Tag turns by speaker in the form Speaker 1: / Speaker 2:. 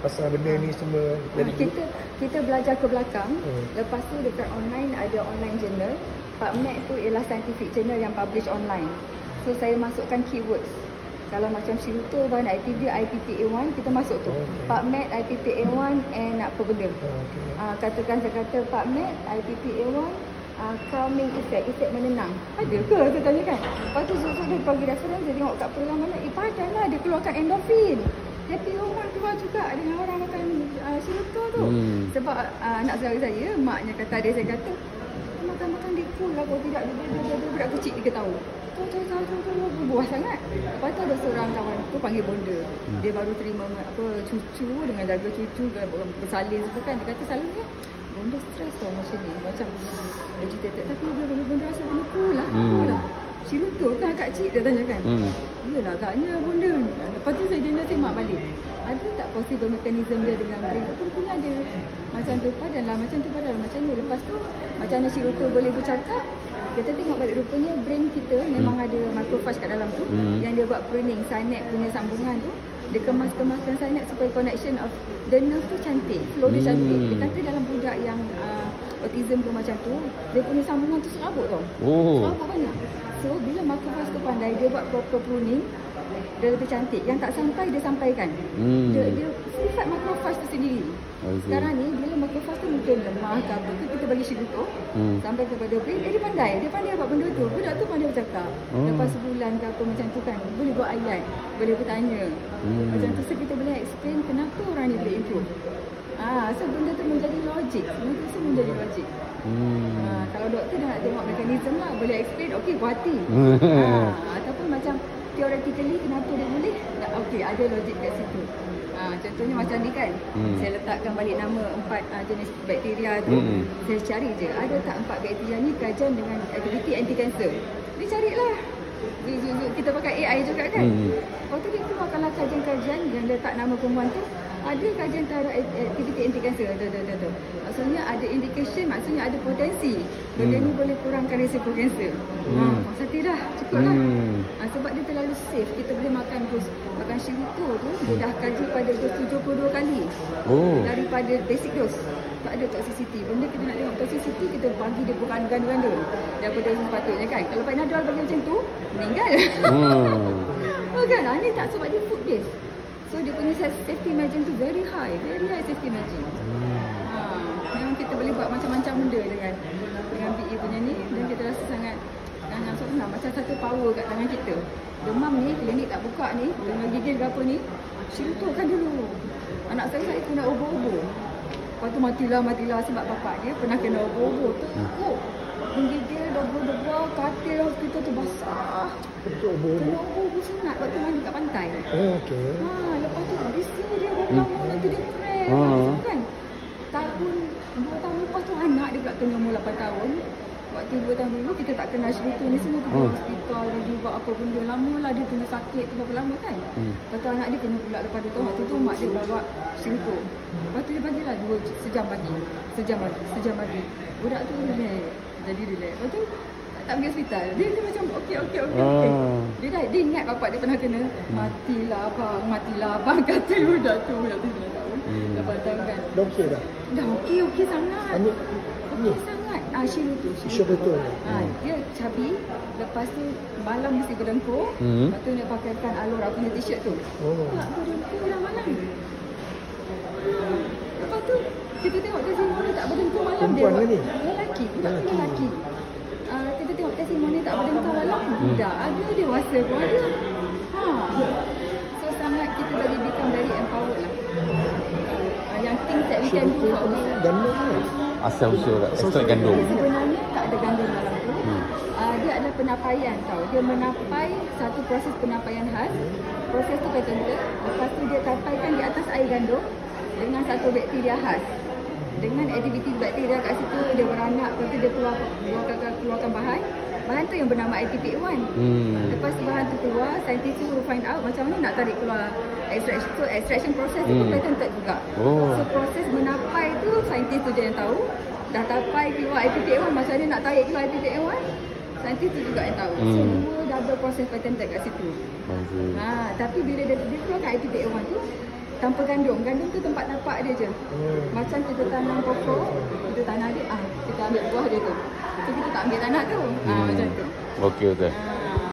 Speaker 1: pasal benda ni semua jadi
Speaker 2: kita belajar ke belakang. Lepas tu dekat online ada online journal. PubMed tu ialah scientific journal yang publish online. So saya masukkan keywords. Kalau macam Shillito, bahan aktif dia IPPA1, kita masuk tu. PubMed, IPPA1 and apa benda. Katakan saya kata PubMed, IPPA1, calming effect, efek menenang. Ada ke? Saya tanya kan. Lepas tu susuk dia bagi reference, dia tengok kat program mana, padan lah dia keluarkan endorphin. Happy hormone keluar juga dengan orang makan Shillito tu. Sebab anak saudara saya, maknya kata adik saya kata, makan-makan dia cool lah, kalau tidak dia budak kecil 3 tahun. Tahu buah sangat. Lepas tu ada seorang kawan aku panggil bonda. Dia baru terima cucu dengan jaga cucu bersalin semua kan. Dia kata selalunya bonda stres tau macam ni. Macam agitated. Tapi dia bonda rasa benda cool lah. Shillito kan agak cik dia tanya kan. Yelah agaknya bonda. Lepas tu dia semak balik. Ada tak possible mechanism dia dengan brain? Rupanya ada. Macam tu padan lah, macam tu padan macam ni. Lepas tu macam mana Shillito boleh bercakap? Kita tengok balik rupanya brain kita memang ada macrophage kat dalam tu yang dia buat pruning synapse punya sambungan tu. Dia kemaskan synapse supaya connection of the nerve tu cantik, flow dia cantik. Dia kata dalam budak yang autism tu macam tu, dia punya sambungan tu serabut tau. Serabut banyak. So bila macrophage tu pandai, dia buat proper pruning, dia lebih cantik. Yang tak sampai dia sampaikan. Dia sifat macrophage tu sendiri. Sekarang ni bila macrophage tu mungkin lemah ke apa ke, kita bagi Shillito sampai kepada brain, dia pandai buat benda tu. Budak tu pandai bercakap. Lepas sebulan ke apa macam tu kan, boleh buat ayat, boleh bertanya. Macam tu, so kita boleh explain kenapa orang ni boleh improve. So benda tu menjadi logik. Benda tu semua menjadi logik. Kalau doktor dah nak tengok mekanisme lah, boleh explain, okey puas hati. Ataupun macam theoretically kenapa dia boleh, okey ada logik kat situ. Contohnya macam ni kan, saya letakkan balik nama 4 jenis bakteria tu. Saya cari je, ada tak 4 bakteria ni kajian dengan aktiviti anti-kanser. Dia carilah. Kita pakai AI juga kan. Lepas tu dia keluarkanlah kajian-kajian yang letak nama perempuan tu. Ada kajian terhadap aktiviti anti-kanser. Maksudnya ada indication, maksudnya ada potensi. Benda ni boleh kurangkan risiko kanser. Puas hati dah, cukup lah. Sebab dia terlalu safe. Kita boleh makan Shillito tu, dia dah kaji pada dos 72 kali. Daripada basic dose. Tak ada toxicity. Benda kita nak tengok toxicity, kita bagi dia bukan ganda-ganda daripada dosis sepatutnya kan. Kalau Panadol bagi macam tu, meninggal. Kan? Ni tak, sebab dia food based. So dia punya safety margin tu very high safety margin. Memang kita boleh buat macam-macam benda dengan BE punya ni, dan kita rasa sangat senang. Macam satu power kat tangan kita. Demam ni, klinik tak buka ni, dengan gigil ke apa ni, Shillito kan dulu. Anak saya kena obo-obo. Lepas tu matilah sebab bapak dia pernah kena obo-obo. Teruk. Menggigil, debu-debu, katil hospital tu basah.
Speaker 1: Betul obo-obo.
Speaker 2: Kena obo-obo senat waktu mandi kat pantai.
Speaker 1: Okey.
Speaker 2: Lepas tu bising dia lama nanti dia crash. Kan? Tahun 2 tahun lepas tu anak dia pula kena umur 8 tahun. Waktu 2 tahun dulu kita tak kenal Shillito ni, semua pergi hospital, dia buat apa benda. Lama lah dia kena sakit tu berapa lama kan. Lepas tu anak dia kena pula lepas 2 tahun. Waktu tu mak dia bawa Shillito. Lepas tu dia bagilah sejam pagi. Budak tu relax. Jadi relax. Lepas tu tak pergi hospital. Dia macam okey. Dia ingat bapak dia pernah kena. Matilah abang kata budak tu 9 tahun. 8 tahun kan.
Speaker 1: Dah okey dah?
Speaker 2: Dah okey sangat. Okey sangat. Shillito. Dia cabi. Lepas tu malam mesti berdengkur. Lepas tu dia pakaikan Alora punya t-shirt tu. Tak berdengkur dah malam. Lepas tu kita tengok testimoni tak berdengkur malam.
Speaker 1: Perempuan ke ni?
Speaker 2: Lelaki. Kita tengok testimoni tak berdengkur malam. Budak ada, dewasa pun ada. So sangat kita tadi become very empowered lah. Yang things that we can do for ourselves.
Speaker 1: Gandum kan?
Speaker 3: Asal usul ekstrak gandum.
Speaker 2: Sebenarnya tak ada gandum dalam tu. Dia adalah penapaian tau. Dia menapai satu proses penapaian khas. Proses tu patented. Lepas tu dia tapaikan di atas air gandum dengan satu bakteria khas. Dengan aktiviti bakteria kat situ, dia beranak, lepas tu dia keluarkan bahan. Bahan tu yang bernama IPPA1. Lepas bahan tu keluar, saintis tu find out macam mana nak tarik keluar extraction. So extraction process tu patented juga. So proses menapai tu saintis tu je yang tahu. Dah tapai keluar IPPA1, macam mana nak tarik keluar IPPA1, saintis tu juga yang tahu. So double proses patented kat situ. Tapi bila dia keluarkan IPPA1 tu, tanpa gandum. Gandum tu tempat tapak dia je. Macam kita tanam pokok, kita tanam dia, kita ambil buah dia tu. So kita tak ambil tanah tu. Macam tu.
Speaker 3: Okey betul.